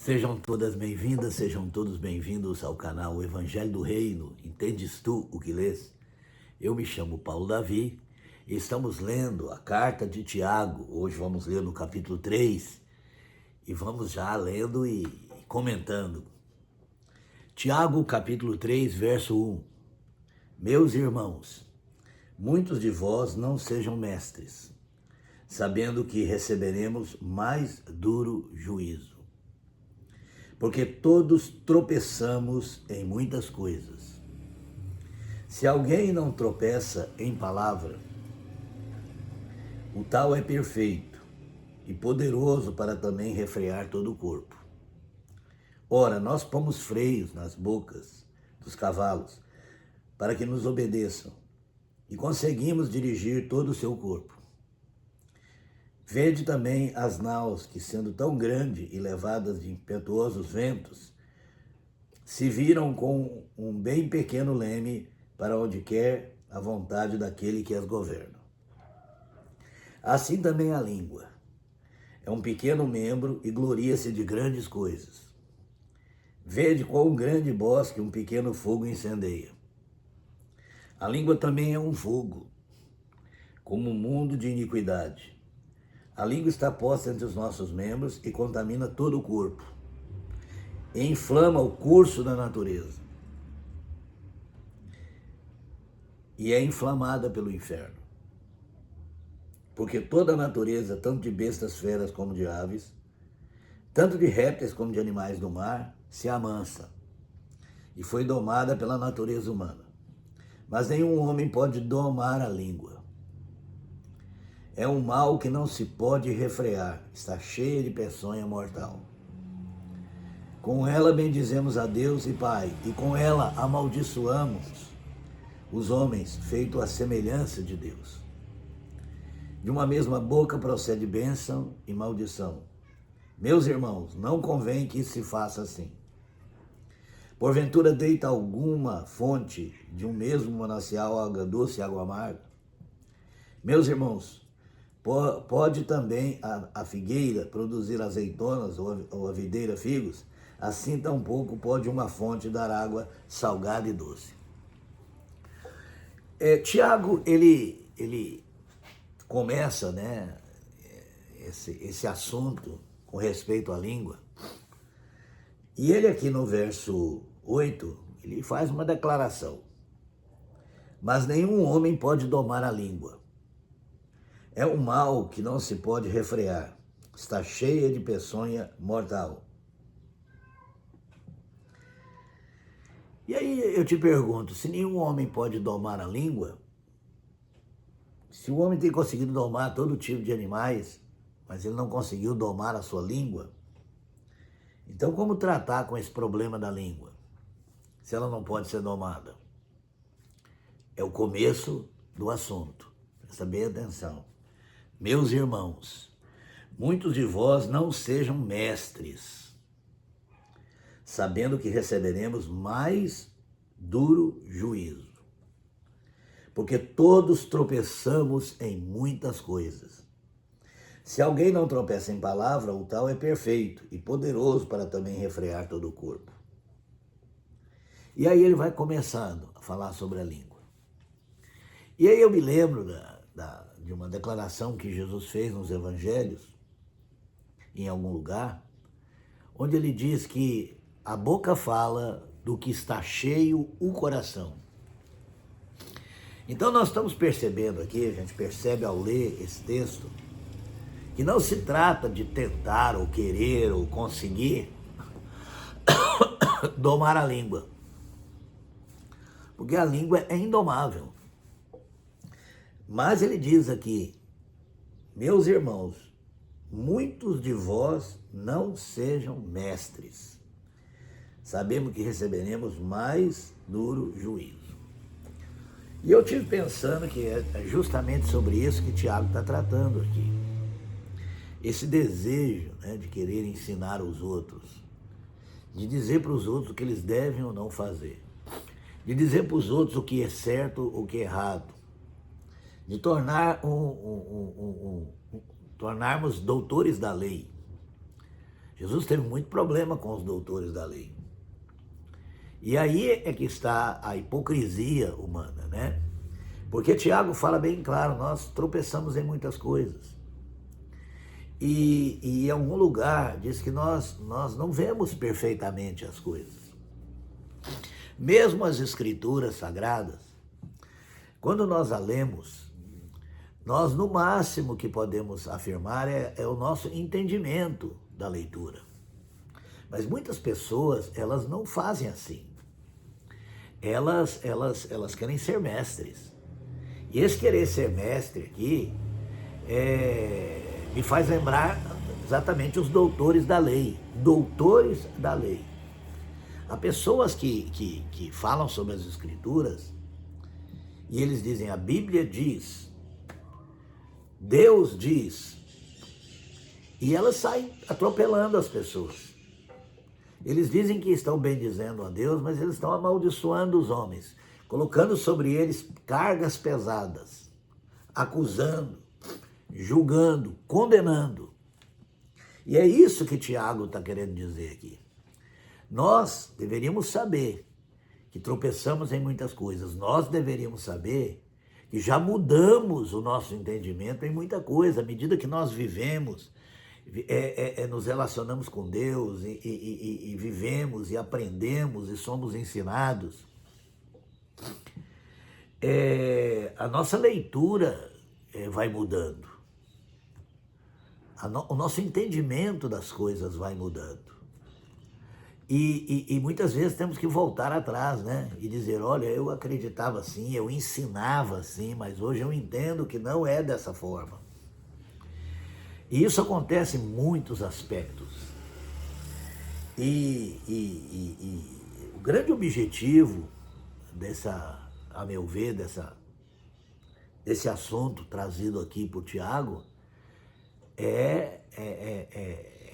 Sejam todas bem-vindas, sejam todos bem-vindos ao canal Evangelho do Reino. Entendes tu o que lês? Eu me chamo Paulo Davi e estamos lendo a carta de Tiago. Hoje vamos ler no capítulo 3 e vamos já lendo e comentando. Tiago, capítulo 3, verso 1. Meus irmãos, muitos de vós não sejam mestres, sabendo que receberemos mais duro juízo. Porque todos tropeçamos em muitas coisas. Se alguém não tropeça em palavra, o tal é perfeito e poderoso para também refrear todo o corpo. Ora, nós pomos freios nas bocas dos cavalos para que nos obedeçam e conseguimos dirigir todo o seu corpo. Vede também as naus que, sendo tão grande e levadas de impetuosos ventos, se viram com um bem pequeno leme para onde quer a vontade daquele que as governa. Assim também a língua é um pequeno membro e gloria-se de grandes coisas. Vede quão grande bosque um pequeno fogo incendeia. A língua também é um fogo, como um mundo de iniquidade. A língua está posta entre os nossos membros e contamina todo o corpo, e inflama o curso da natureza, e é inflamada pelo inferno. Porque toda a natureza, tanto de bestas feras como de aves, tanto de répteis como de animais do mar, se amansa, e foi domada pela natureza humana. Mas nenhum homem pode domar a língua. É um mal que não se pode refrear, está cheia de peçonha mortal. Com ela bendizemos a Deus e Pai, e com ela amaldiçoamos os homens, feito à semelhança de Deus. De uma mesma boca procede bênção e maldição. Meus irmãos, não convém que se faça assim. Porventura deita alguma fonte de um mesmo manancial água doce e água amarga? Meus irmãos, pode também a figueira produzir azeitonas ou a videira figos? Assim tampouco pode uma fonte dar água salgada e doce. Tiago, ele começa, esse assunto com respeito à língua. E ele aqui no verso 8, ele faz uma declaração. Mas nenhum homem pode domar a língua. É um mal que não se pode refrear. Está cheia de peçonha mortal. E aí eu te pergunto, se nenhum homem pode domar a língua, se o homem tem conseguido domar todo tipo de animais, mas ele não conseguiu domar a sua língua, então como tratar com esse problema da língua, se ela não pode ser domada? É o começo do assunto. Presta bem atenção. Meus irmãos, muitos de vós não sejam mestres, sabendo que receberemos mais duro juízo. Porque todos tropeçamos em muitas coisas. Se alguém não tropeça em palavra, o tal é perfeito e poderoso para também refrear todo o corpo. E aí ele vai começando a falar sobre a língua. E aí eu me lembro de uma declaração que Jesus fez nos evangelhos, em algum lugar, onde ele diz que a boca fala do que está cheio o coração. Então nós estamos percebendo aqui, a gente percebe ao ler esse texto, que não se trata de tentar ou querer ou conseguir domar a língua, porque a língua é indomável. Mas ele diz aqui, meus irmãos, muitos de vós não sejam mestres. Sabemos que receberemos mais duro juízo. E eu estive pensando que é justamente sobre isso que Tiago está tratando aqui. Esse desejo, de querer ensinar os outros, de dizer para os outros o que eles devem ou não fazer, de dizer para os outros o que é certo ou o que é errado, de tornarmos doutores da lei. Jesus teve muito problema com os doutores da lei. E aí é que está a hipocrisia humana, né? Porque Tiago fala bem claro, nós tropeçamos em muitas coisas. E em algum lugar diz que nós não vemos perfeitamente as coisas. Mesmo as escrituras sagradas, quando nós a lemos, nós no máximo que podemos afirmar é o nosso entendimento da leitura. Mas muitas pessoas, elas não fazem assim. Elas querem ser mestres. E esse querer ser mestre aqui me faz lembrar exatamente os doutores da lei. Doutores da lei. Há pessoas que falam sobre as escrituras e eles dizem, a Bíblia diz, Deus diz, e elas saem atropelando as pessoas. Eles dizem que estão bendizendo a Deus, mas eles estão amaldiçoando os homens, colocando sobre eles cargas pesadas, acusando, julgando, condenando. E é isso que Tiago está querendo dizer aqui. Nós deveríamos saber que tropeçamos em muitas coisas. Nós deveríamos saber que já mudamos o nosso entendimento em muita coisa. À medida que nós vivemos, nos relacionamos com Deus e vivemos e aprendemos e somos ensinados, a nossa leitura vai mudando. O nosso entendimento das coisas vai mudando. E muitas vezes temos que voltar atrás, né? E dizer, olha, eu acreditava assim, eu ensinava assim, mas hoje eu entendo que não é dessa forma. E isso acontece em muitos aspectos. E o grande objetivo a meu ver, desse assunto trazido aqui por Tiago, é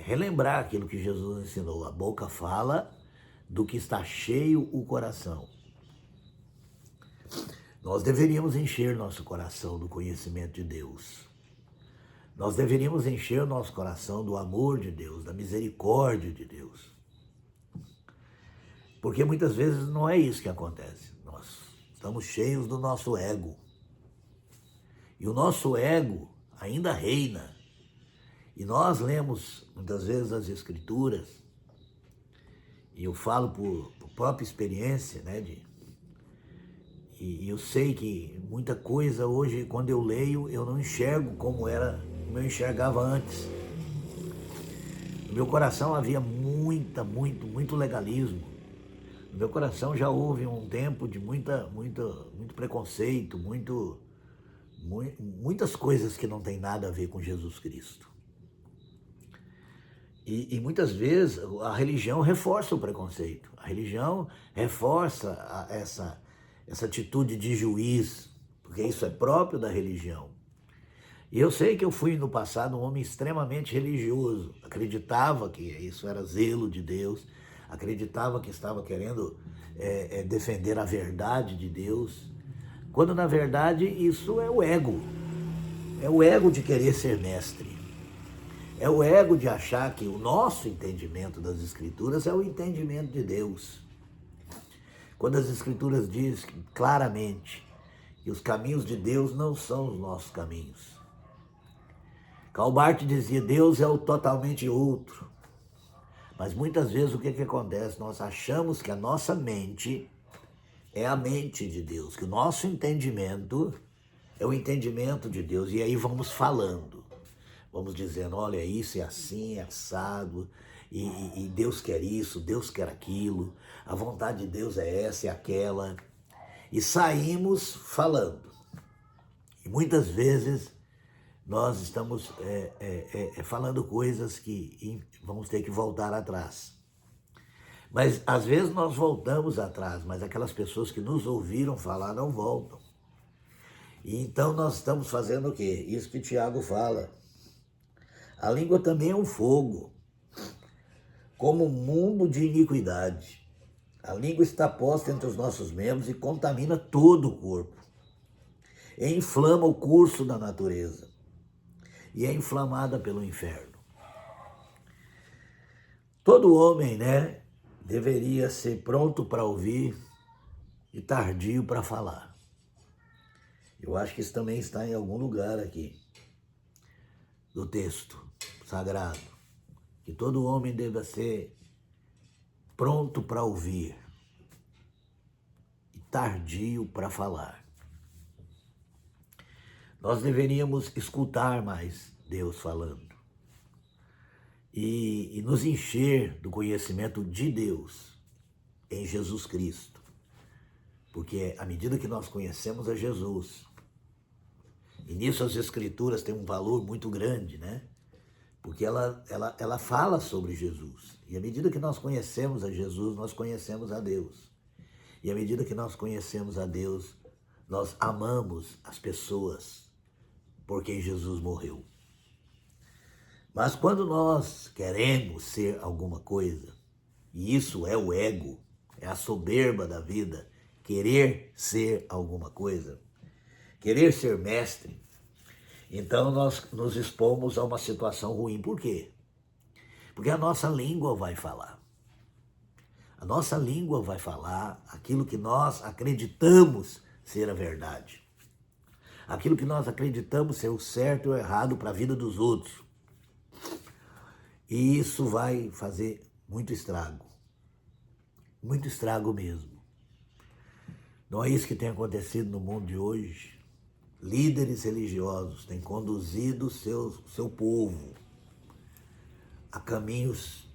relembrar aquilo que Jesus ensinou. A boca fala do que está cheio o coração. Nós deveríamos encher nosso coração do conhecimento de Deus. Nós deveríamos encher o nosso coração do amor de Deus, da misericórdia de Deus. Porque muitas vezes não é isso que acontece. Nós estamos cheios do nosso ego. E o nosso ego ainda reina. E nós lemos muitas vezes as Escrituras, e eu falo por própria experiência, né? E eu sei que muita coisa hoje, quando eu leio, eu não enxergo como eu enxergava antes. No meu coração havia muito legalismo. No meu coração já houve um tempo de muito preconceito, muitas coisas que não tem nada a ver com Jesus Cristo. E muitas vezes a religião reforça o preconceito. A religião reforça essa atitude de juiz, porque isso é próprio da religião. E eu sei que eu fui no passado um homem extremamente religioso, acreditava que isso era zelo de Deus, acreditava que estava querendo defender a verdade de Deus, quando na verdade isso é o ego de querer ser mestre. É o ego de achar que o nosso entendimento das Escrituras é o entendimento de Deus. Quando as Escrituras dizem claramente que os caminhos de Deus não são os nossos caminhos. Karl Barth dizia, Deus é o totalmente outro. Mas muitas vezes o que acontece? Nós achamos que a nossa mente é a mente de Deus, que o nosso entendimento é o entendimento de Deus. E aí vamos falando. Vamos dizendo, olha, isso é assim, é assado, e Deus quer isso, Deus quer aquilo, a vontade de Deus é essa e aquela. E saímos falando. E muitas vezes nós estamos falando coisas que vamos ter que voltar atrás. Mas às vezes nós voltamos atrás, mas aquelas pessoas que nos ouviram falar não voltam. E então nós estamos fazendo o quê? Isso que Tiago fala. A língua também é um fogo, como um mundo de iniquidade. A língua está posta entre os nossos membros e contamina todo o corpo. E inflama o curso da natureza. E é inflamada pelo inferno. Todo homem, né, deveria ser pronto para ouvir e tardio para falar. Eu acho que isso também está em algum lugar aqui do texto sagrado, que todo homem deva ser pronto para ouvir e tardio para falar. Nós deveríamos escutar mais Deus falando e nos encher do conhecimento de Deus em Jesus Cristo. Porque à medida que nós conhecemos a Jesus, e nisso as Escrituras têm um valor muito grande, né? Porque ela fala sobre Jesus. E à medida que nós conhecemos a Jesus, nós conhecemos a Deus. E à medida que nós conhecemos a Deus, nós amamos as pessoas por quem Jesus morreu. Mas quando nós queremos ser alguma coisa, e isso é o ego, é a soberba da vida, querer ser alguma coisa, querer ser mestre, então nós nos expomos a uma situação ruim. Por quê? Porque a nossa língua vai falar. A nossa língua vai falar aquilo que nós acreditamos ser a verdade. Aquilo que nós acreditamos ser o certo ou errado para a vida dos outros. E isso vai fazer muito estrago mesmo. Não é isso que tem acontecido no mundo de hoje? Líderes religiosos têm conduzido o seu povo a caminhos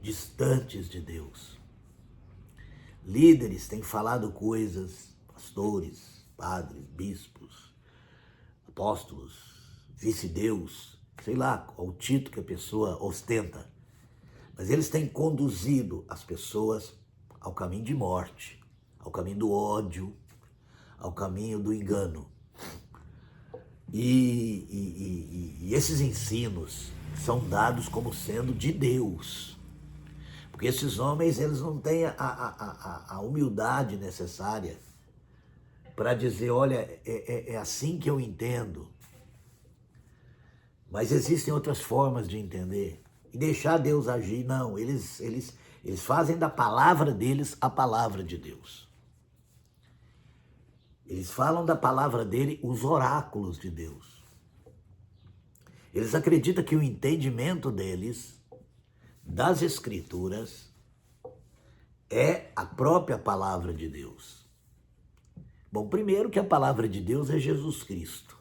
distantes de Deus. Líderes têm falado coisas, pastores, padres, bispos, apóstolos, vice-deus, sei lá qual o título que a pessoa ostenta, mas eles têm conduzido as pessoas ao caminho de morte, ao caminho do ódio, ao caminho do engano. E esses ensinos são dados como sendo de Deus. Porque esses homens, eles não têm a humildade necessária para dizer, olha, é assim que eu entendo. Mas existem outras formas de entender. E deixar Deus agir, não. Eles fazem da palavra deles a palavra de Deus. Eles falam da palavra dele os oráculos de Deus. Eles acreditam que o entendimento deles, das Escrituras, é a própria palavra de Deus. Bom, primeiro que a palavra de Deus é Jesus Cristo.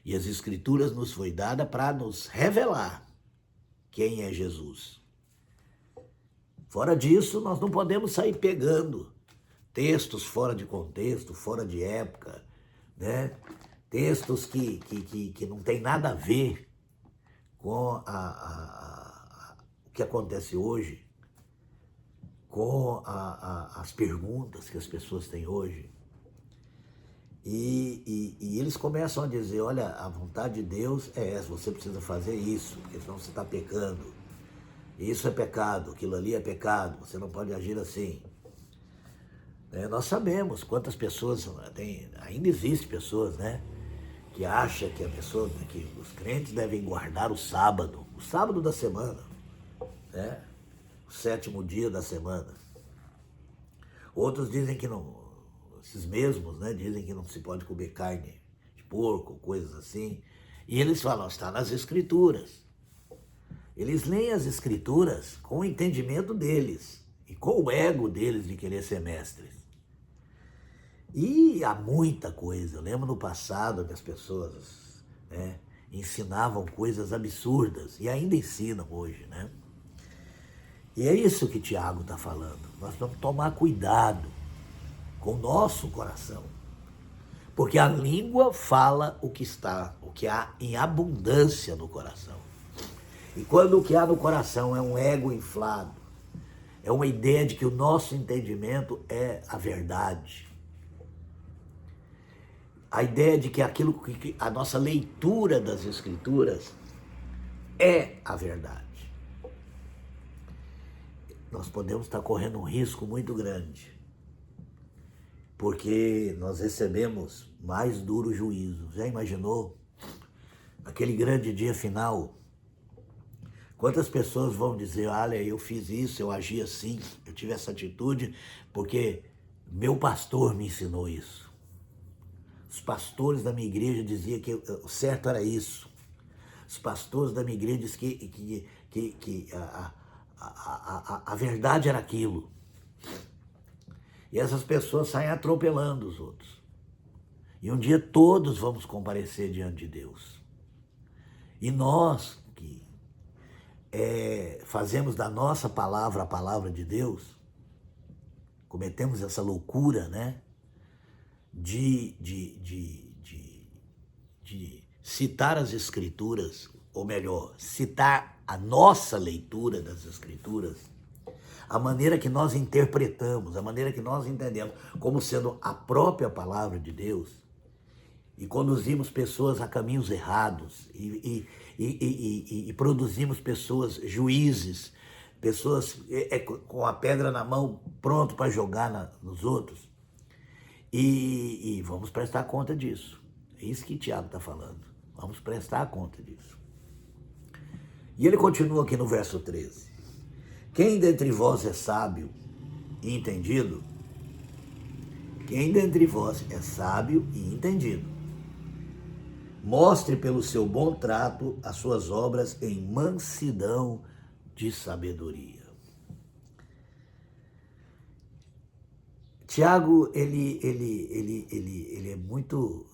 E as Escrituras nos foi dada para nos revelar quem é Jesus. Fora disso, nós não podemos sair pegando textos fora de contexto, fora de época, né? Textos que não tem nada a ver com o que acontece hoje, com as perguntas que as pessoas têm hoje. E eles começam a dizer, olha, a vontade de Deus é essa, você precisa fazer isso, porque senão você está pecando. Isso é pecado, aquilo ali é pecado, você não pode agir assim. Nós sabemos quantas pessoas, ainda existem pessoas, né, que acham que que os crentes devem guardar o sábado da semana, né, o 7º dia da semana. Outros dizem que não, esses mesmos, né, dizem que não se pode comer carne de porco, coisas assim. E eles falam, está nas Escrituras. Eles leem as Escrituras com o entendimento deles e com o ego deles de querer ser mestres. E há muita coisa. Eu lembro no passado que as pessoas, né, ensinavam coisas absurdas e ainda ensinam hoje, né? E é isso que Tiago está falando. Nós vamos tomar cuidado com o nosso coração, porque a língua fala o que há em abundância no coração. E quando o que há no coração é um ego inflado, é uma ideia de que o nosso entendimento é a verdade, a ideia de que aquilo que a nossa leitura das Escrituras é a verdade, nós podemos estar correndo um risco muito grande, porque nós recebemos mais duro juízo. Já imaginou aquele grande dia final, Quantas pessoas vão dizer, olha, eu fiz isso, eu agi assim, eu tive essa atitude porque meu pastor me ensinou isso. Os pastores da minha igreja diziam que o certo era isso. Os pastores da minha igreja diziam que a verdade era aquilo. E essas pessoas saem atropelando os outros. E um dia todos vamos comparecer diante de Deus. E nós que fazemos da nossa palavra a palavra de Deus, cometemos essa loucura, né? De citar as Escrituras, ou melhor, citar a nossa leitura das Escrituras, a maneira que nós interpretamos, a maneira que nós entendemos como sendo a própria palavra de Deus, e conduzimos pessoas a caminhos errados, e produzimos pessoas juízes, pessoas com a pedra na mão, pronto para jogar nos outros. E vamos prestar conta disso. É isso que Tiago está falando. Vamos prestar conta disso. E ele continua aqui no verso 13. Quem dentre vós é sábio e entendido? Quem dentre vós é sábio e entendido? Mostre pelo seu bom trato as suas obras em mansidão de sabedoria. Tiago, ele é muito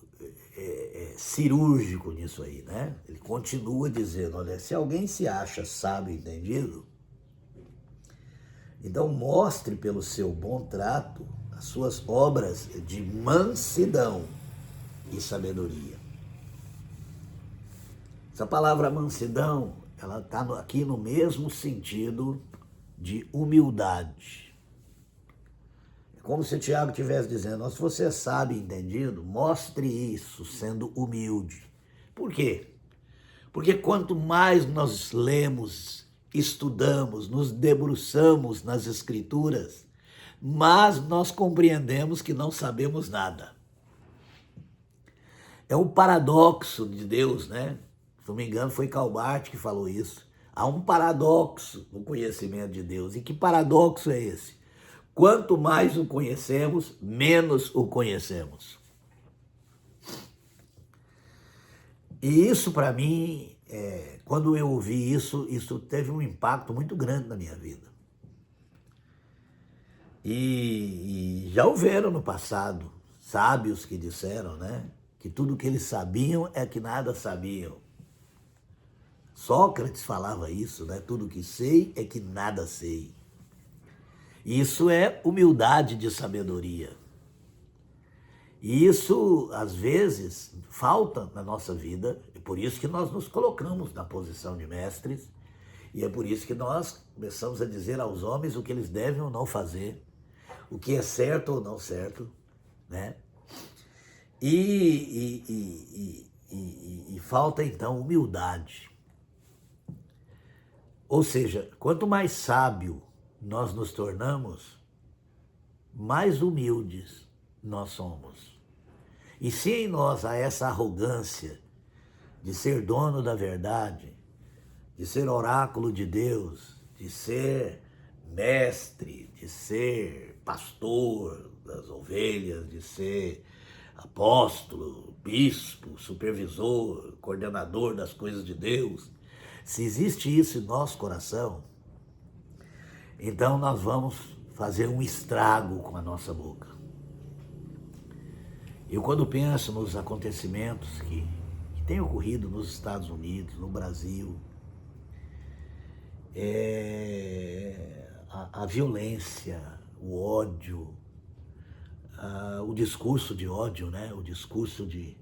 cirúrgico nisso aí, né? Ele continua dizendo, olha, se alguém se acha sábio e entendido, então mostre pelo seu bom trato as suas obras de mansidão e sabedoria. Essa palavra mansidão, ela está aqui no mesmo sentido de humildade. É como se Tiago estivesse dizendo, se você é sábio e entendido, mostre isso sendo humilde. Por quê? Porque quanto mais nós lemos, estudamos, nos debruçamos nas Escrituras, mais nós compreendemos que não sabemos nada. É um paradoxo de Deus, né? Se não me engano, foi Calbart que falou isso. Há um paradoxo no conhecimento de Deus. E que paradoxo é esse? Quanto mais o conhecemos, menos o conhecemos. E isso, para mim, quando eu ouvi isso teve um impacto muito grande na minha vida. E já houveram no passado sábios que disseram, né, que tudo que eles sabiam é que nada sabiam. Sócrates falava isso, né? Tudo que sei é que nada sei. Isso é humildade de sabedoria. E isso, às vezes, falta na nossa vida. É por isso que nós nos colocamos na posição de mestres. E é por isso que nós começamos a dizer aos homens o que eles devem ou não fazer, o que é certo ou não certo, né? E falta, então, humildade. Ou seja, quanto mais sábio nós nos tornamos, mais humildes nós somos. E se em nós há essa arrogância de ser dono da verdade, de ser oráculo de Deus, de ser mestre, de ser pastor das ovelhas, de ser apóstolo, bispo, supervisor, coordenador das coisas de Deus, se existe isso em nosso coração, então nós vamos fazer um estrago com a nossa boca. Eu, quando penso nos acontecimentos que têm ocorrido nos Estados Unidos, no Brasil, a violência, o ódio, o discurso de ódio, né? O discurso de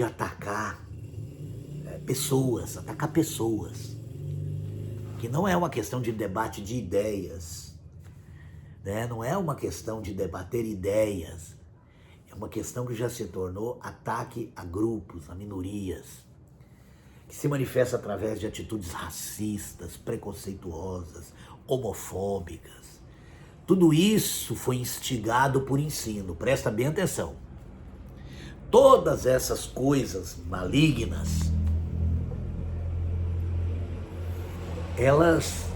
atacar pessoas, atacar pessoas, que não é uma questão de debate de ideias, né? Não é uma questão de debater ideias, é uma questão que já se tornou ataque a grupos, a minorias, que se manifesta através de atitudes racistas, preconceituosas, homofóbicas. Tudo isso foi instigado por ensino, presta bem atenção. Todas essas coisas malignas elas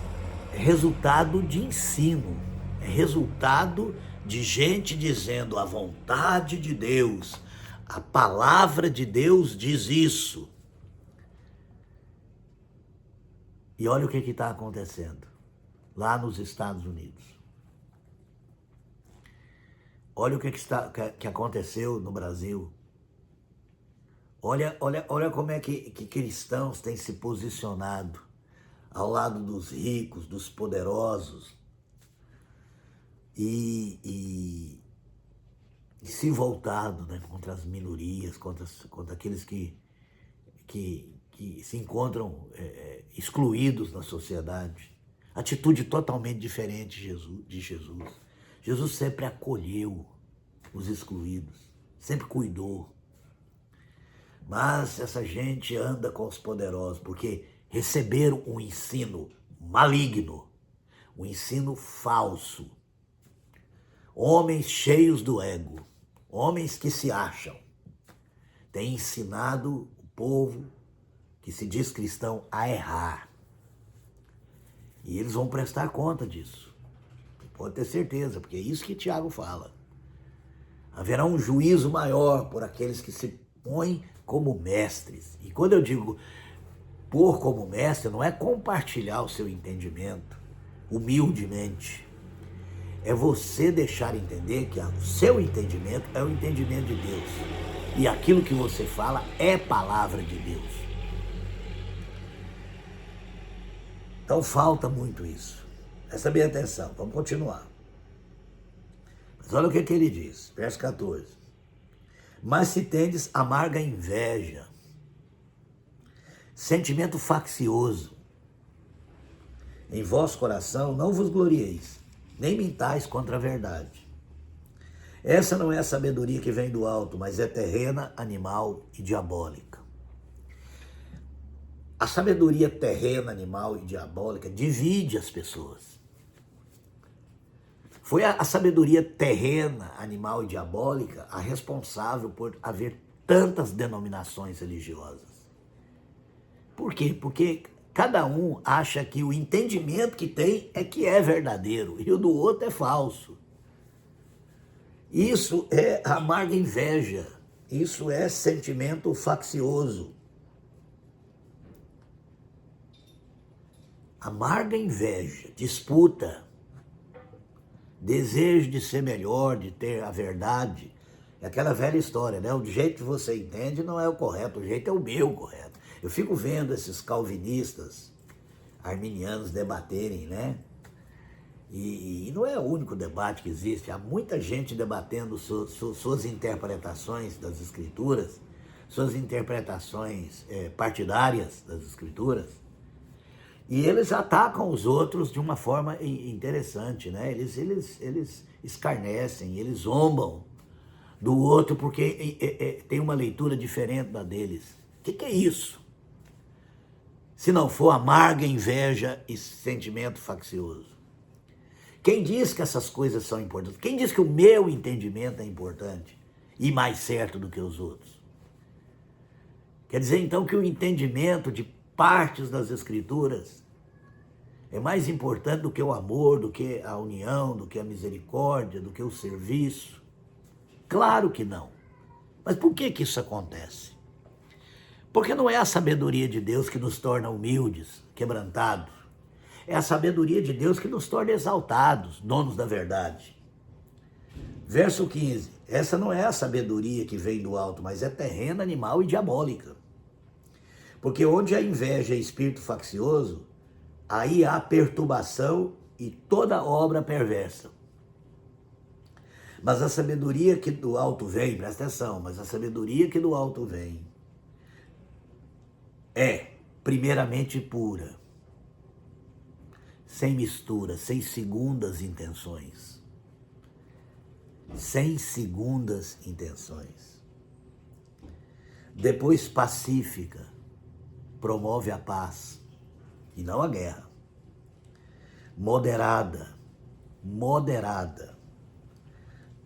é resultado de ensino, é resultado de gente dizendo a vontade de Deus, a palavra de Deus diz isso. E olha o que está acontecendo lá nos Estados Unidos. Olha o que aconteceu no Brasil. Olha como é que cristãos têm se posicionado ao lado dos ricos, dos poderosos, e se voltado, né, contra as minorias, contra aqueles que se encontram excluídos na sociedade. Atitude totalmente diferente de Jesus. Jesus sempre acolheu os excluídos, sempre cuidou. Mas essa gente anda com os poderosos, porque receberam um ensino maligno, um ensino falso. Homens cheios do ego, homens que se acham, têm ensinado o povo que se diz cristão a errar. E eles vão prestar conta disso. Pode ter certeza, porque é isso que Tiago fala. Haverá um juízo maior por aqueles que se põem como mestres. E quando eu digo pôr como mestre, não é compartilhar o seu entendimento humildemente. É você deixar entender que o seu entendimento é o entendimento de Deus. E aquilo que você fala é palavra de Deus. Então falta muito isso. Presta bem atenção, vamos continuar. Mas olha o que ele diz, verso 14. Mas se tendes amarga inveja, sentimento faccioso, em vosso coração não vos glorieis, nem mintais contra a verdade. Essa não é a sabedoria que vem do alto, mas é terrena, animal e diabólica. A sabedoria terrena, animal e diabólica divide as pessoas. Foi a sabedoria terrena, animal e diabólica a responsável por haver tantas denominações religiosas. Por quê? Porque cada um acha que o entendimento que é verdadeiro e o do outro é falso. Isso é amarga inveja, isso é sentimento faccioso. Amarga inveja, disputa, desejo de ser melhor, de ter a verdade. É aquela velha história, né? O jeito que você entende não é o correto, o jeito é o meu correto. Eu fico vendo esses calvinistas arminianos debaterem, né? E não é o único debate que existe. Há muita gente debatendo suas interpretações das Escrituras, suas interpretações partidárias das Escrituras. E eles atacam os outros de uma forma interessante, né? Eles escarnecem, eles zombam do outro porque tem uma leitura diferente da deles. O que é isso? Se não for amarga inveja e sentimento faccioso. Quem diz que essas coisas são importantes? Quem diz que o meu entendimento é importante e mais certo do que os outros? Quer dizer, então, que o entendimento de partes das Escrituras é mais importante do que o amor, do que a união, do que a misericórdia, do que o serviço? Claro que não. Mas por que isso acontece? Porque não é a sabedoria de Deus que nos torna humildes, quebrantados. É a sabedoria de Deus que nos torna exaltados, donos da verdade. Verso 15. Essa não é a sabedoria que vem do alto, mas é terrena, animal e diabólica. Porque onde há inveja e espírito faccioso, aí há perturbação e toda obra perversa. Mas a sabedoria que do alto vem, presta atenção, mas a sabedoria que do alto vem é primeiramente pura, sem mistura, sem segundas intenções. Sem segundas intenções. Depois pacífica, promove a paz e não a guerra. Moderada,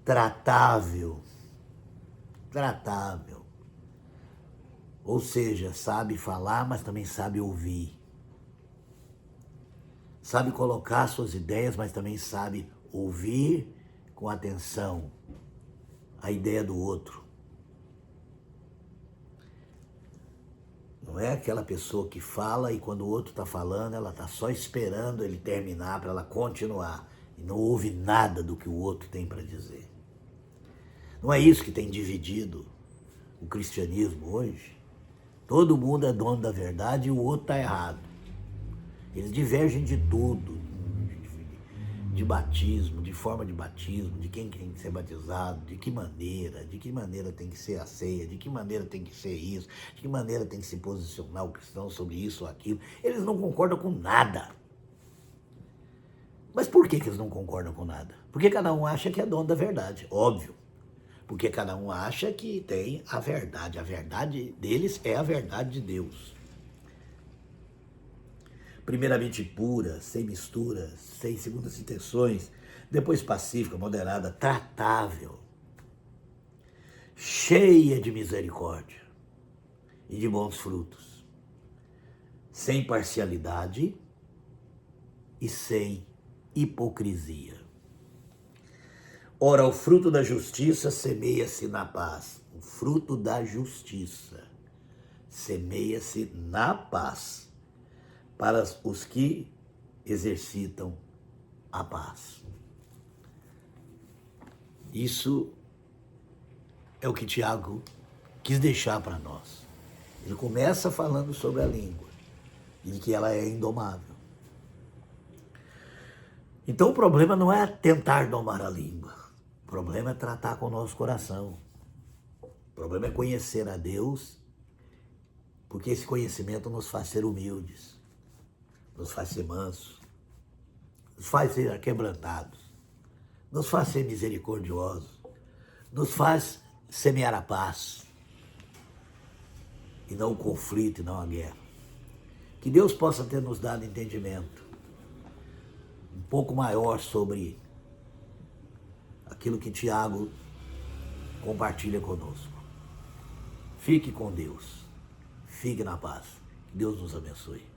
tratável, ou seja, sabe falar, mas também sabe ouvir. sabe colocar suas ideias, mas também sabe ouvir com atenção a ideia do outro. Não é aquela pessoa que fala e quando o outro está falando, ela está só esperando ele terminar para ela continuar. E não ouve nada do que o outro tem para dizer. Não é isso que tem dividido o cristianismo hoje? Todo mundo é dono da verdade e o outro está errado. Eles divergem de tudo, de batismo, de forma de batismo, de quem tem que ser batizado, de que maneira tem que ser a ceia, de que maneira tem que ser isso, de que maneira tem que se posicionar o cristão sobre isso ou aquilo. Eles não concordam com nada. Mas por que eles não concordam com nada? Porque cada um acha que é dono da verdade, óbvio. Porque cada um acha que tem a verdade deles é a verdade de Deus. Primeiramente pura, sem misturas, sem segundas intenções, depois pacífica, moderada, tratável, cheia de misericórdia e de bons frutos, sem parcialidade e sem hipocrisia. Ora, o fruto da justiça semeia-se na paz. O fruto da justiça semeia-se na paz para os que exercitam a paz. Isso é o que Tiago quis deixar para nós. Ele começa falando sobre a língua e de que ela é indomável. Então o problema não é tentar domar a língua. O problema é tratar com o nosso coração. O problema é conhecer a Deus, porque esse conhecimento nos faz ser humildes, nos faz ser mansos, nos faz ser aquebrantados, nos faz ser misericordiosos, nos faz semear a paz, e não o conflito, e não a guerra. Que Deus possa ter nos dado entendimento um pouco maior sobre aquilo que Tiago compartilha conosco. Fique com Deus, fique na paz, que Deus nos abençoe.